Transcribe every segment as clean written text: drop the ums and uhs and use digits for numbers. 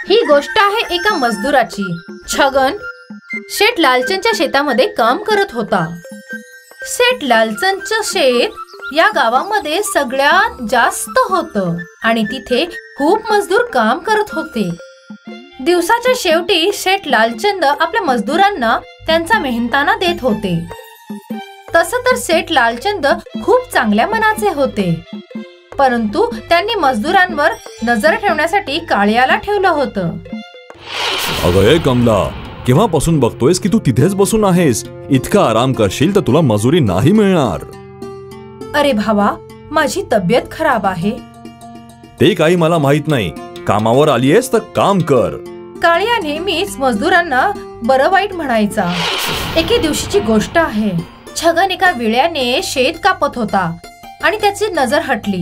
ही गोष्ट आहे एका मजदुराची। छगन शेठ लालचंदच्या शेतामध्ये काम करत होता। शेठ लालचंदचं शेत या गावामध्ये सगळ्यात जास्त होतं आणि तिथे खूप मजदूर काम करत होते। दिवसाच्या शेवटी शेठ लालचंद आपल्या मजदुरांना त्यांचा मेहनताना देत होते। तसं तर शेठ लालचंद खूप चांगल्या मनाचे होते, परंतु त्यांनी मजदुरांवर नजर ठेवण्यासाठी काळ्याला ठेवलं होतं। अगं ए कमला, केव्हापासून बघतोयस की तू तिथेच बसून आहेस? इतका आराम करशील तर तुला मजुरी नाही मिळणार। अरे भावा, माझी तब्येत खराब आहे। ते काही मला माहित नाही, कामावर आलीयस तर काम कर। काळ्या नेहमीच मजदुरांना बरं वाईट म्हणायचा। एके दिवशीची गोष्ट आहे। छगन एका विळ्याने शेत कापत होता आणि त्याची नजर हटली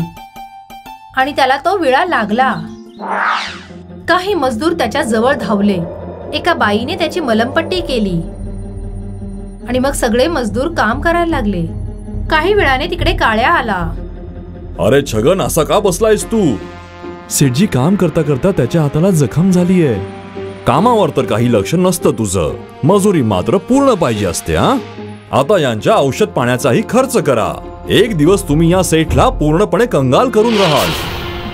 आणि त्याला तो विळा लागला। काही मजदूर त्याच्या जवळ धावले। एका बाईने त्याची मलमपट्टी केली आणि मग सगळे मजदूर काम करायला लागले। काही वेळाने तिकडे काळ्या आला। अरे छगन, असा का बसलायस तू? सेठजी काम करता करता त्याच्या हाताला जखम झालीये। कामावर तर काही लक्ष नसतं तुझं, मजुरी मात्र पूर्ण पाहिजे असते। आता यांच्या औषध पाण्याचाही खर्च करा। एक दिवस तुम्ही या सेठला पूर्णपणे कंगाल करून राहाल।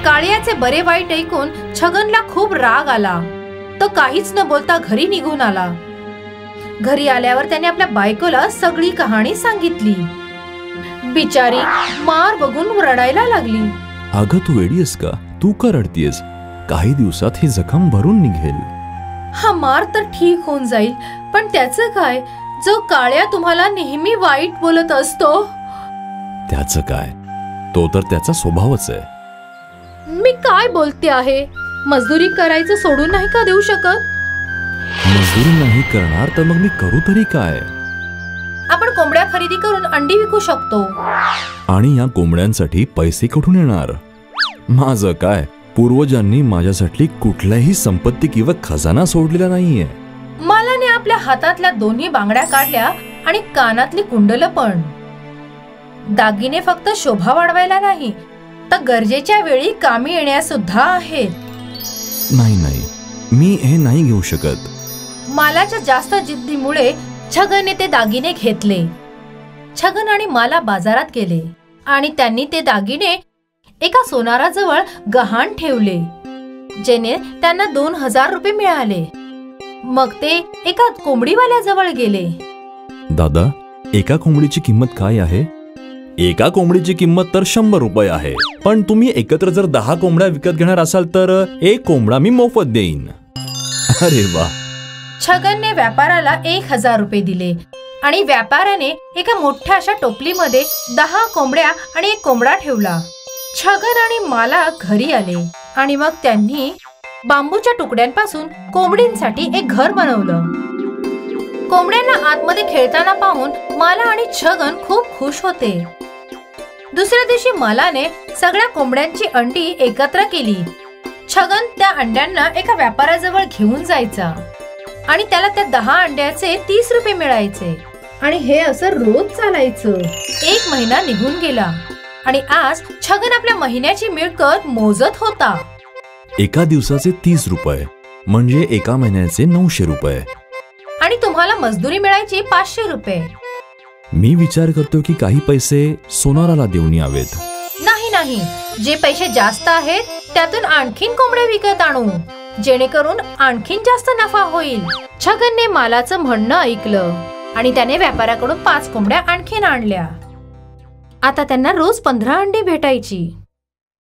काळ्याचे बरे वाईट ऐकून छगनला खूप राग आला। तो काहीच न बोलता घरी निघून आला। घरी आल्यावर त्याने आपल्या बायकोला सगळी कहाणी सांगितली। बिचारी मार बघून रडायला लागली। अगं तू वेडी आहेस का? तू का रडतीयस? काही दिवसात ही जखम भरून निघेल। हा मार तर ठीक होऊन जाईल, पण त्याचं काय? जो काळ्या तुम्हाला नेहमी वाईट बोलत असतो। त्याचं काय? तो तर त्याचा स्वभावच आहे। मी काय बोलते आहे? मजदुरी करायचं सोडून नाही का देऊ शकत? मजदुरी नाही करणार तर मग मी करू तरी काय? आपण कोंबड्या खरेदी करून अंडी विकू शकतो। आणि या कोंबड्यांसाठी पैसे कुठून येणार? माझं काय, पूर्वजांनी माझ्यासाठी कुठल्याही संपत्ती किंवा खजाना सोडलेला नाहीये। मालाने आपल्या हातातल्या दोन्ही बांगड्या काढल्या आणि कानातली कुंडलं पण। दागिने फक्त शोभा वाढवायला नाही, तर गरजेच्या वेळी कामी येण्यास सुद्धा आहेत। नाही नाही, मी हे नाही घेऊ शकत। मालाच्या जास्त जिद्दीमुळे छगनने ते दागिने घेतले। छगन आणि माला बाजारात गेले आणि त्यांनी ते दागिने एका सोनाराजवळ गहाण ठेवले, जेने त्यांना 2000 रुपये मिळाले। मग ते एका कोंबडीवाल्याजवळ गेले। दादा, एका कोंबडीची किंमत काय आहे? एका कोंबडीची किंमत तर 100 रुपये आहे, पण तुम्ही एकत्र जर 10 कोंबड्या विकत घेणार असाल तर एक कोंबडा मी मोफत देईन। अरे वा! छगनने व्यापाराला 1000 रुपये दिले आणि व्यापाऱ्याने एका मोठ्या अशा टोपलीमध्ये 10 कोंबड्या आणि एक कोंबडा ठेवला। छगन आणि माला घरी आले आणि मग त्यांनी बांबूच्या तुकड्यांपासून कोंबडींसाठी एक घर बनवलं। कोंबड्यांना आतमध्ये खेळताना पाहून माला आणि छगन खूप खुश होते। दुसऱ्या दिवशी मालाने सगळ्या कोंबड्यांची अंडी एकत्र केली। छगन त्या अंड्यांना एका व्यापाऱ्याजवळ घेऊन जायचा आणि त्याला त्या 10 अंड्याचे 30 रुपये मिळायचे आणि हे असं रोज चालायचं। 1 महिना निघून गेला आणि आज छगन आपल्या महिन्याची मिळकत मोजत होता। एका दिवसाचे 30 रुपये म्हणजे एका महिन्याचे 900 रुपये आणि तुम्हाला मजदुरी मिळायची 500 रुपये। मी विचार करतो की काही पैसे सोनाराला देऊन यावेत। नाही नाही, जे पैसे जास्त आहेत त्यातून आणखीन कोंबड्या विकत आणू, जेणेकरून आणखीन जास्त नफा होईल। छगनने मालाचं म्हणणं ऐकलं आणि त्याने व्यापाऱ्याकडून 5 कोंबड्या आणखीन आणल्या। आता त्यांना रोज 15 अंडी भेटायची।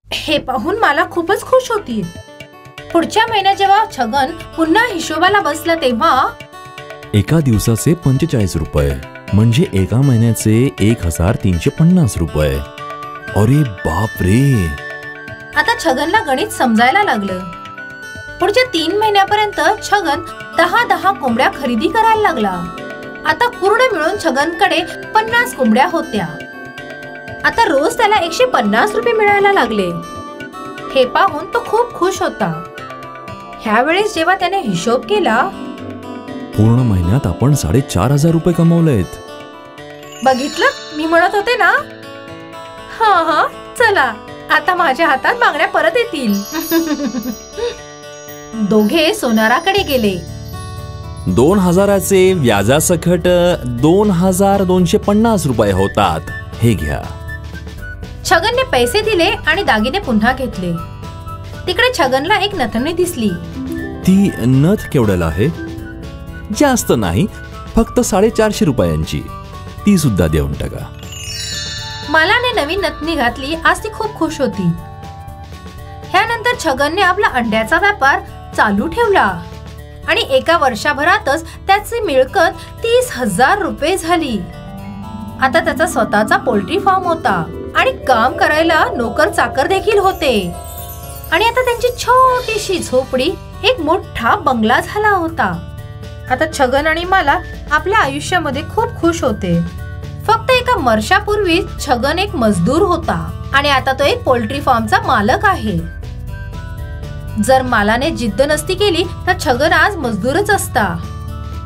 हे पाहून मला खूपच खुश होती। पुढच्या महिन्यात जेव्हा छगन पुन्हा हिशोबाला बसला तेव्हा एका दिवसाचे 45 रुपये म्हणजे एका महिन्याचे 1350 रुपये। अरे बाप रे! आता छगनला गणित समजायला लागलं। पुढच्या 3 महिन्यापर्यंत छगन 10 कोंबड्या खरेदी करायला लागला। आता पूर्ण मिळून छगनकडे 50 कोंबड्या होत्या। आता रोज त्याला 150 रुपये मिळायला लागले। हे पाहून तो खूप खुश होता। ह्यावेळेस जेव्हा त्याने हिशोब केला, पूर्ण महिन्यात आपण 4500 रुपये कमवलेत। बघितलं, मी म्हणत होते ना। हा, चला आता माझ्या हातात बांगड्या परत येतील। दोघे सोनाराकडे गेले. 2000चे व्याजासकट 2250 रुपये होतात. हे घ्या. छगनने पैसे दिले आणि दागिने पुन्हा घेतले. तिकडे छगनला एक नथनी दिसली. ती नथ केवढ्याला आहे? जास्त नाही, फक्त 450 रुपयांची. ती सुद्धा देऊन टाका. मालाने नवीन नथनी घातली. आज ती खूप खुश होती. ह्यानंतर छगनने आपला अंड्याचा व्यापार चालू ठेवला आणि एका वर्षभरातच त्याची मिळकत 30,000 रुपये झाली. आता त्याचा स्वतःचा पोल्ट्री फार्म होता आणि काम करायला नोकर चाकर देखील होते. आणि आता त्यांची छोटीशी झोपडी एक मोठा बंगला झाला होता. आता छगन आणि माला आपल्या आयुष्यामध्ये खूप खुश होते. फक्त एका वर्षापूर्वी छगन एक मजदूर होता आणि आता तो एक पोल्ट्री फार्मचा मालक आहे. जर मालाने जिद्द नसती केली तर छगन आज मजदूरच असता.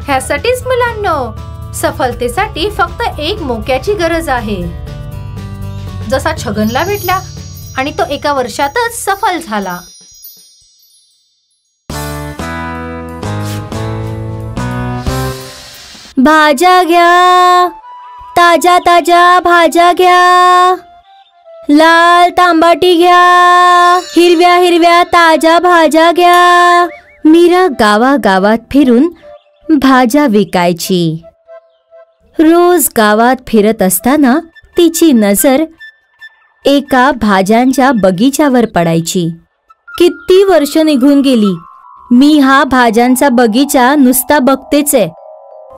ह्यासाठीच मुलांनो, सफलतेसाठी फक्त एक मोक्याची गरज आहे, जसा छगनला भेटला आणि तो एका वर्षातच सफल झाला. भाज्या घ्या, ताज्या ताज्या भाज्या घ्या. लाल तांबाटी घ्या, हिरव्या हिरव्या ताज्या भाज्या घ्या. मीरा गावागावात फिरून भाज्या विकायची. रोज गावात फिरत असताना तिची नजर एका भाज्यांच्या बगीच्यावर पडायची. किती वर्ष निघून गेली, मी हा भाज्यांचा बगीचा नुसता बघतेच आहे.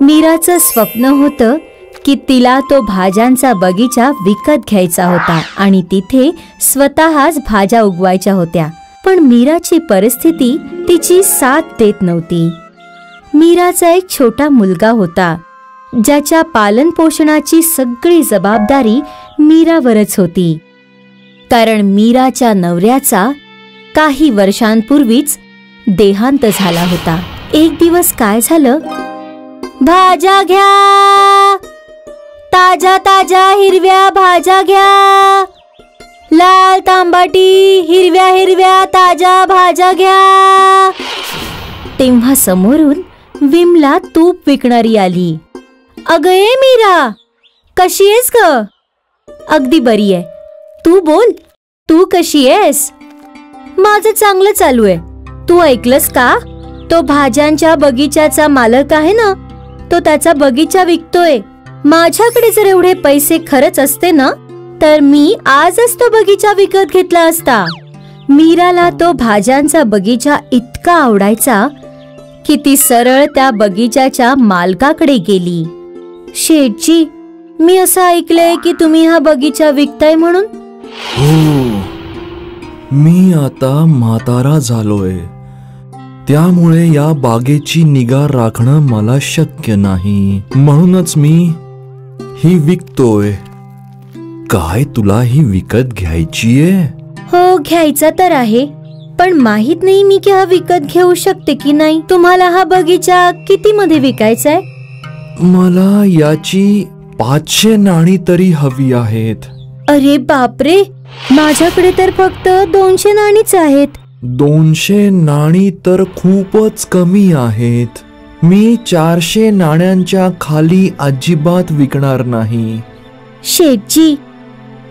मीराचं स्वप्न होतं की तिला तो भाज्यांचा बगीचा विकत घ्यायचा होता आणि तिथे स्वतःच भाज्या उगवायच्या होत्या. पण मीराची परिस्थिती तिची साथ देत नव्हती. मीराचा एक छोटा मुलगा होता ज्याच्या पालन पोषणाची सगळी जबाबदारी मीरावरच होती. कारण मीराच्या नवऱ्याचा काही वर्षांपूर्वीच देहांत झाला होता. एक दिवस काय झालं, भाज्या घ्या, ताज्या ताज्या हिरव्या भाज्या घ्या. लाल तांबाटी, हिरव्या हिरव्या ताज्या भाज्या घ्या. तेव्हा समोरून विमला तूप विकणारी आली. अगं ए मीरा, कशी आहेस ग? अगदी बरी आहे. तू बोल, तू कशी आहेस? माझं चांगलं चालू आहे. तू ऐकलंस का, तो भाज्यांच्या बगीच्याचा मालक आहे ना, तो त्याचा बगीचा विकतोय. माझ्याकडे जर एवढे पैसे खरंच असते ना, तर मी आजच तो बगीचा विकत घेतला असता. मीराला तो भाज्यांचा बगीचा इतका आवडायचा की ती सरळ त्या बगीच्याच्या मालकाकडे गेली. शेठजी, मी असं ऐकलंय की तुम्ही हा बगीचा विकताय म्हणून. हो, मी आता म्हातारा झालोय, त्यामुळे या बागेची निगा राखणं मला शक्य नाही. म्हणूनच मी ही विकतोय. काय तुला ही विकत घ्यायचीये? हो, घ्यायचा तर आहे, पण माहित नाही मी की हा विकत घेऊ शकते की नाही. तुम्हाला हा बगीचा किती मध्ये विकायचाय? मला याची 500 नाणी तरी हवी आहेत. अरे बापरे, माझ्याकडे तर फक्त 200 नाणीच आहेत. 200 नाणी तर खूपच कमी आहेत. मी 400 नाण्यांच्या खाली अजिबात विकणार नाही. शेठजी,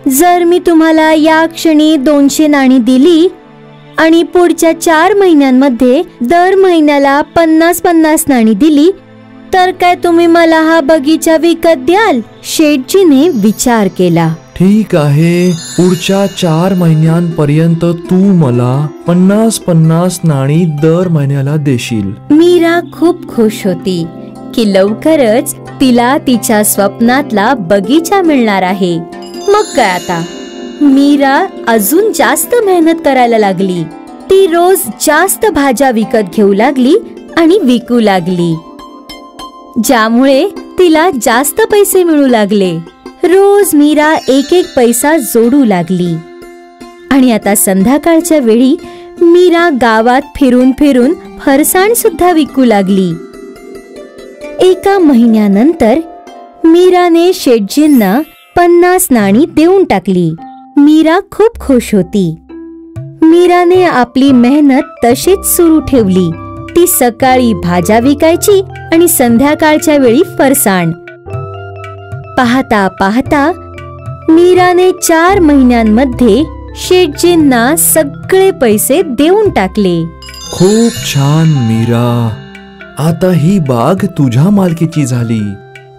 जर मी तुम्हाला या क्षणी 200 नाणी दिली आणि पुढच्या 4 महिन्यांमध्ये दर महिन्याला 50-50 नाणी दिली, तर काय तुम्ही मला हा बगीचा विकत द्याल? शेठजीने विचार केला. ठीक आहे, पुढच्या 4 महिन्यांपर्यंत तू मला 50-50 नाणी दर महिन्याला देशील. मीरा खूप खुश होती की लवकरच तिला तिच्या स्वप्नातला बगीचा मिळणार आहे. मग काय आता, मीरा अजून जास्त मेहनत करायला लागली. ती रोज जास्त भाज्या विकत घेऊ लागली आणि विकू लागली, ज्यामुळे तिला जास्त पैसे मिळू लागले. रोज मीरा एक एक पैसा जोडू लागली आणि आता संध्याकाळच्या वेळी मीरा गावात फिरून फिरून फरसाण सुद्धा विकू लागली. एका महिन्यानंतर मीराने शेठजींना 50 नाणी देऊन टाकली. मीरा खूप खुश होती. मीराने आपली मेहनत तशीच सुरू ठेवली. ती सकाळी भाज्या विकायची आणि संध्याकाळच्या वेळी फरसाण. पाहता पाहता मीराने 4 महिन्यांमध्ये शेठजींना सगळे पैसे देऊन टाकले. खूप छान मीरा, आता ही बाग तुझ्या मालकीची झाली.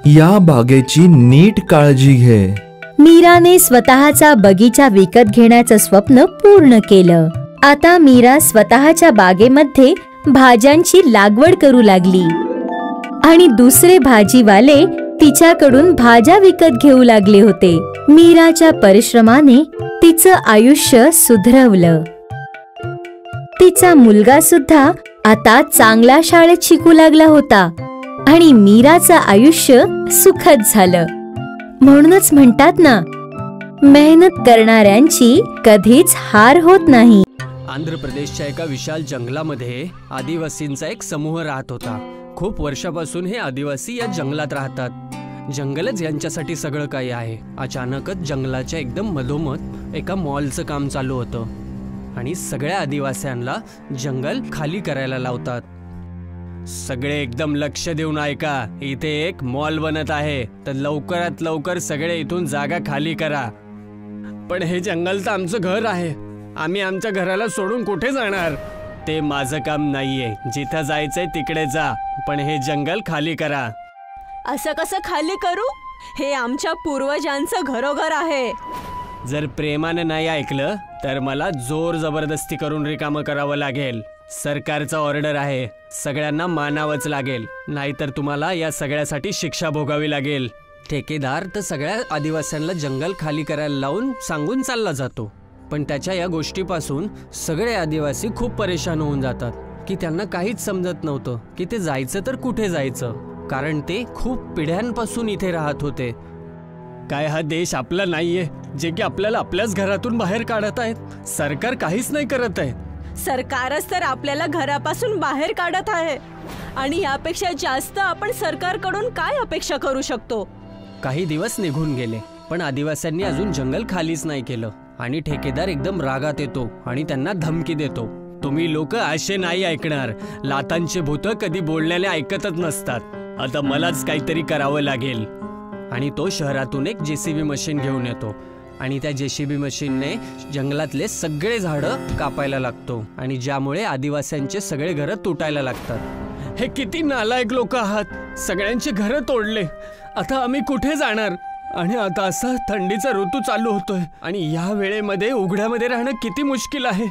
या बागेची नीट काळजी घे. मीराने स्वतःचा बगीचा विकत घेण्याचं स्वप्न पूर्ण केलं. आता मीरा स्वतःच्या बागेमध्ये भाज्यांची लागवड करू लागली आणि दुसरे भाजीवाले तिच्याकडून भाज्या विकत घेऊ लागले होते. मीराच्या परिश्रमाने तिचं आयुष्य सुधरवलं. तिचा मुलगा सुद्धा आता चांगल्या शाळेत शिकू लागला होता आणि मीराचं आयुष्य सुखद झालं. म्हणूनच म्हणतात ना, मेहनत करणाऱ्यांची कधीच हार होत नाही. आंध्र प्रदेशच्या एका विशाल जंगलामध्ये आदिवासींचा एक समूह राहत होता. खूप वर्षापासून हे आदिवासी या जंगलात राहतात. जंगलच यांच्यासाठी सगळं काही आहे. अचानकच जंगलाच्या एकदम मधोमध एका मॉलचं काम चालू होतं आणि सगळ्या आदिवासींना जंगल खाली करायला लावतात. सगळे एकदम लक्ष देऊन ऐका, इथे एक मॉल बनत आहे, तर लवकरात लवकर सगळे इथून जागा खाली करा. पण हे जंगल तर आमचं घर आहे, आम्ही आमच्या घराला सोडून कुठे जाणार? ते माझं काम नाहीये, जिथं जायचंय तिकडे जा, पण हे जंगल खाली करा. असं कसं खाली करू? हे आमच्या पूर्वजांचं घरोघर आहे. जर प्रेमाने नाही ऐकलं तर मला जोर जबरदस्ती करून रिकामं करावं लागेल. सरकारचा ऑर्डर आहे, सगळ्यांना मानावंच लागेल, नाहीतर तुम्हाला या सगळ्यासाठी शिक्षा भोगावी लागेल. ठेकेदार तर सगळ्या आदिवासींना जंगल खाली करायला लावून सांगून चालला जातो, पण त्याच्या या गोष्टीपासून सगळे आदिवासी खूप परेशान होऊन जातात की त्यांना काहीच समजत नव्हतं की ते जायचं तर कुठे जायचं, कारण ते खूप पिढ्यांपासून इथे राहत होते. काय हा देश आपला नाहीये जे की आपल्याला आपल्याच घरातून बाहेर काढत आहेत? सरकार काहीच नाही करत आहे. सरकारच तर आपल्याला घरापासून बाहेर काढत आहे आणि यापेक्षा जास्त आपण सरकारकडून काय अपेक्षा करू शकतो? काही दिवस निघून गेले पण आदिवासींनी अजून जंगल खालीच नाही केलं आणि ठेकेदार एकदम रागात येतो आणि त्यांना धमकी देतो, तुम्ही लोक असे नाही ऐकणार, लातांचे भूत कधी बोलण्याने ऐकतच नसतात, आता मलाच काहीतरी करावं लागेल. आणि तो शहरातून एक JCB मशीन घेऊन येतो आणि त्या JCB मशीनने जंगलातले सगळे झाडं कापायला लागतो आणि ज्यामुळे आदिवासींचे सगळे घरं तुटायला लागतात. हे किती नालायक लोक आहात, सगळ्यांचे घरं तोडले, आता आम्ही कुठे जाणार? आणि आता असा थंडीचा ऋतू चालू होतोय आणि या वेळेमध्ये उघड्यामध्ये राहणं किती मुश्किल आहे.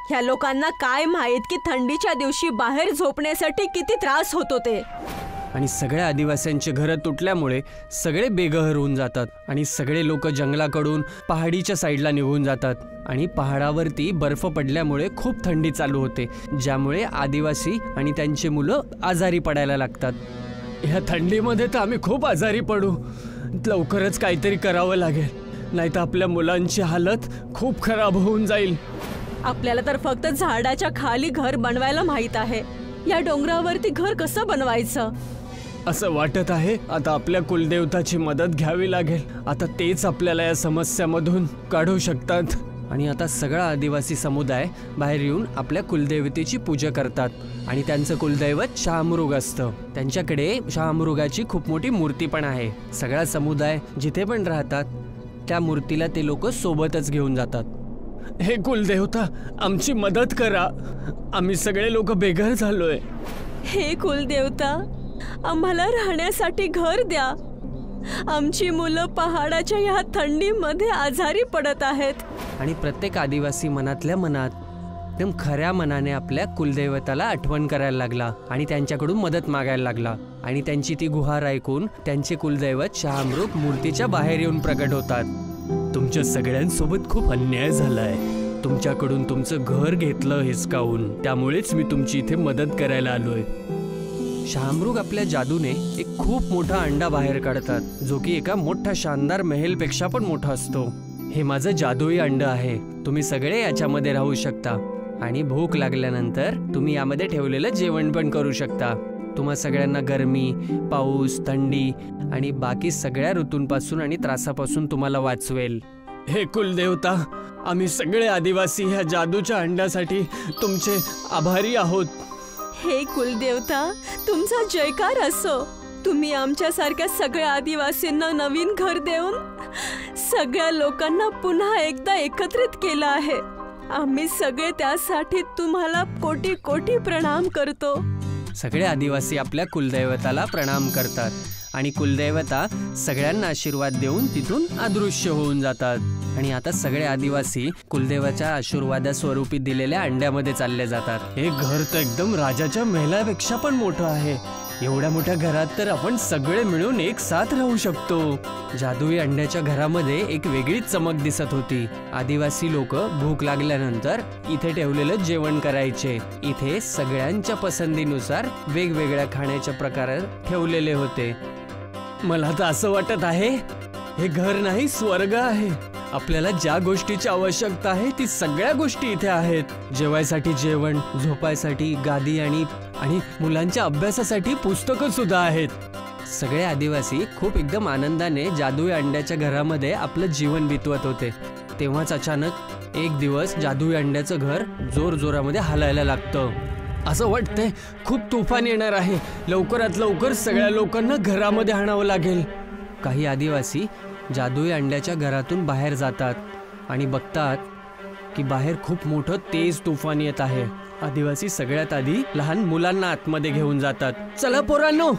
ह्या लोकांना काय माहित की थंडीच्या दिवशी बाहेर झोपण्यासाठी किती त्रास होतो ते. आणि सगळ्या आदिवासींचे घरं तुटल्यामुळे सगळे बेघर होऊन जातात आणि सगळे लोक जंगलाकडून पहाडीच्या साईडला निघून जातात आणि पहाडावरती बर्फ पडल्यामुळे खूप थंडी चालू होते, ज्यामुळे आदिवासी आणि त्यांची मुलं आजारी पडायला लागतात. ह्या थंडीमध्ये तर आम्ही खूप आजारी पडू, लवकरच काहीतरी करावं लागेल, नाही तर आपल्या मुलांची हालत खूप खराब होऊन जाईल. आपल्याला तर फक्त झाडाच्या खाली घर बनवायला माहित आहे, या डोंगरावरती घर कसं बनवायचं? असं वाटत आहे आता आपल्या कुलदेवताची मदत घ्यावी लागेल, आता तेच आपल्याला या समस्यामधून काढू शकतात. आणि आता सगळा आदिवासी समुदाय बाहेर येऊन आपल्या कुलदेवतेची पूजा करतात आणि त्यांचं कुलदैवत शहामृग असतं. त्यांच्याकडे शहामृगाची खूप मोठी मूर्ती पण आहे. सगळा समुदाय जिथे पण राहतात त्या मूर्तीला ते लोक सोबतच घेऊन जातात. हे कुलदेवता आमची मदत करा, आम्ही सगळे लोक बेघर झालोय. हे कुलदेवता आम्हाला राहण्यासाठी घर द्या, आमची मुलं पहाडाच्या या थंडीमध्ये आजारी पडत आहेत. आणि प्रत्येक आदिवासी मनातल्या मनात एकदम खऱ्या मनाने आपल्या कुलदैवताला आठवण करायला लागला आणि त्यांच्याकडून मदत मागायला लागला. आणि त्यांची ती गुहार ऐकून त्यांचे कुलदैवत शहामृग मूर्तीच्या बाहेर येऊन प्रकट होतात. तुमच्या सगळ्यांसोबत खूप अन्याय झालाय, तुमच्याकडून तुमचं घर घेतलं हिसकावून, त्यामुळेच मी तुमची इथे मदत करायला आलोय. शहामृग आपल्या जादूने एक खूप मोठा अंडा बाहेर काढतात, जो की एका मोठ्या शानदार मेहेलपेक्षा पण मोठा असतो. हे माझं जादुई अंड आहे, तुम्ही सगळे याच्यामध्ये राहू शकता आणि भूक लागल्यानंतर तुम्ही यामध्ये ठेवलेलं जेवण पण करू शकता. तुम्हा सगळ्यांना गरमी, पाऊस, थंडी आणि बाकी सगळ्या ऋतूंपासून आणि त्रासापासून तुम्हाला वाचवेल. हे कुलदेवता, आम्ही सगळे आदिवासी ह्या जादूच्या अंड्यासाठी तुमचे आभारी आहोत. हे कुलदेवता, तुमचा जयकार असो. तुम्ही आमच्यासारख्या सगळ्या आदिवासींना नवीन घर देऊन सगळ्या लोकांना पुन्हा एकदा एकत्रित केलं आहे. आम्ही सगळे त्यासाठी तुम्हाला कोटी कोटी प्रणाम करतो. सगळे आदिवासी आपल्या कुलदैवताला प्रणाम करतात आणि कुलदैवता सगळ्यांना आशीर्वाद देऊन तिथून अदृश्य होऊन जातात. आणि आता सगळे आदिवासी कुलदेवाच्या आशीर्वादास्वरूपी दिलेल्या अंड्यामध्ये चालले जातात. हे घर तर एकदम राजाच्या महिलापेक्षा पण मोठं आहे. एवढ्या मोठ्या घरात तर आपण सगळे मिळून एक साथ राहू शकतो. जादुई अंड्याच्या घरामध्ये एक वेगळीच चमक दिसत होती. आदिवासी लोक भूक लागल्यानंतर इथे ठेवलेलं जेवण करायचे. इथे सगळ्यांच्या पसंतीनुसार वेगवेगळ्या खाण्याच्या प्रकार ठेवलेले होते. मला तर असं वाटत आहे हे घर नाही, स्वर्ग आहे. आपल्याला ज्या गोष्टीची आवश्यकता आहे ती सगळ्या गोष्टी इथे आहेत. जेवायसाठी जेवण, झोपायसाठी गादी आणि मुलांच्या अभ्यासासाठी पुस्तकं सुद्धा आहेत. सगळे आदिवासी खूप एकदम आनंदाने जादुई अंड्याच्या घरामध्ये आपलं जीवन बितवत होते. तेव्हाच अचानक एक दिवस जादुई अंड्याचं घर जोर जोरामध्ये हलायला लागतं. असं वाटतंय खूप तुफान येणार आहे. लवकरात लवकर सगळ्या लोकांना घरामध्ये आणावं लागेल. काही आदिवासी जादुई अंड्याच्या घरातून बाहेर जातात आणि बघतात की बाहेर खूप मोठं तेज तुफान येत आहे. आदिवासी सगळ्यात आधी लहान मुलांना आतमध्ये घेऊन जातात. चला पोरांनो,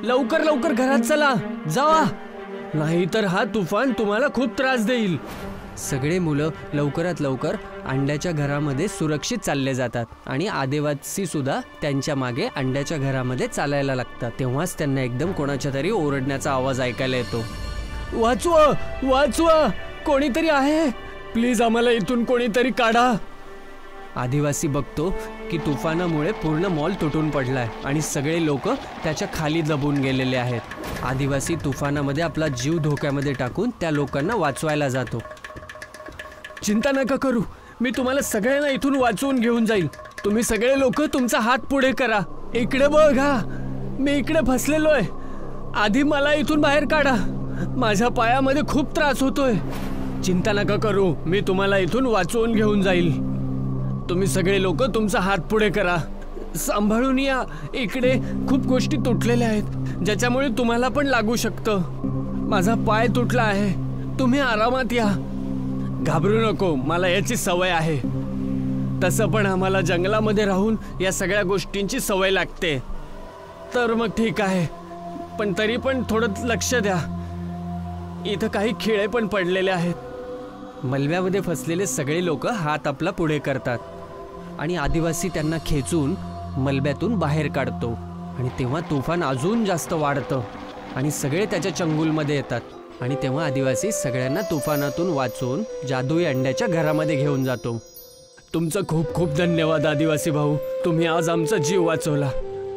लवकर लवकर घरात चला, जावा, नाहीतर हा तुफान तुम्हाला खूप त्रास देईल. सगळे मुलं लवकरात लवकर अंड्याच्या घरामध्ये सुरक्षित चालले जातात आणि आदिवासी सुद्धा त्यांच्या मागे अंड्याच्या घरामध्ये चालायला लागतात. तेव्हाच त्यांना एकदम कोणाच्या तरी ओरडण्याचा आवाज ऐकायला येतो. वाचवा, वाचवा, कोणीतरी आहे, प्लीज आम्हाला इथून कोणीतरी काढा. आदिवासी बघतो की तुफानामुळे पूर्ण मॉल तुटून पडलाय आणि सगळे लोक त्याच्या खाली दबून गेलेले आहेत. आदिवासी तुफानामध्ये आपला जीव धोक्यामध्ये टाकून त्या लोकांना वाचवायला जातो. चिंता नका करू, मी तुम्हाला सगळ्यांना इथून वाचवून घेऊन जाईल. तुम्ही सगळे लोक तुमचा हात पुढे करा. इकडे बघा, मी इकडे फसलेलोय. आधी मला इथून बाहेर काढा, माझ्या पायामध्ये खूप त्रास होतोय. चिंता नका करू, मी तुम्हाला इथून वाचवून घेऊन जाईल. तुम्ही सगळे लोक तुमचा हात पुढे करा. सांभाळून या, इकडे खूप गोष्टी तुटलेल्या आहेत ज्याच्यामुळे तुम्हाला पण लागू शकतं. माझा पाय तुटला आहे, तुम्ही आरामात या. घाबरू नको, मला याची सवय आहे. तसं पण आम्हाला जंगलामध्ये राहून या सगळ्या गोष्टींची सवय लागते. तर मग ठीक आहे, पण तरी पण थोडं लक्ष द्या. इथं काही खिळे पण पडलेले आहेत. मलब्यामध्ये फसलेले सगळे लोक हात आपला पुढे करतात आणि आदिवासी त्यांना खेचून मलब्यातून बाहेर काढतो. आणि तेव्हा तुफान अजून जास्त वाढतं आणि सगळे त्याच्या चंगुलमध्ये येतात. आणि तेव्हा आदिवासी सगळ्यांना तुफानातून वाचून जादुई अंड्याच्या घरामध्ये घेऊन जातो. तुमचं खूप खूप धन्यवाद आदिवासी भाऊ, तुम्ही आज आमचा जीव वाचवला.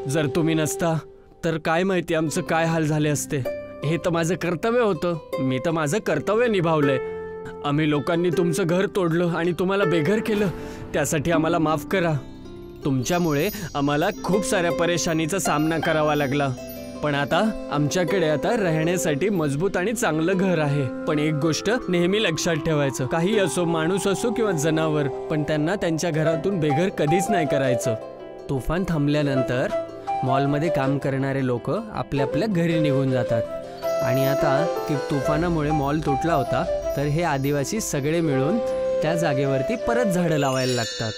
जर तुम्ही नसता तर काय माहिती आमचं काय हाल झाले असते. हे तर माझं कर्तव्य होतं, मी तर माझं कर्तव्य निभावलंय. आम्ही लोकांनी तुमचं घर तोडलं आणि तुम्हाला बेघर केलं, त्यासाठी आम्हाला माफ करा. तुमच्यामुळे आम्हाला खूप साऱ्या परेशानीचा सामना करावा लागला. पण आता आमच्याकडे आता राहण्यासाठी मजबूत आणि चांगलं घर आहे. पण एक गोष्ट नेहमी लक्षात ठेवायचं, काही असो, माणूस असो किंवा जनावर, पण त्यांना त्यांच्या घरातून बेघर कधीच नाही करायचं. तुफान थांबल्यानंतर मॉलमध्ये काम करणारे लोक आपल्या आपल्या घरी निघून जातात. आणि आता की तुफानामुळे मॉल तुटला होता, तर हे आदिवासी सगळे मिळून त्या जागेवरती परत झाडं लावायला लागतात.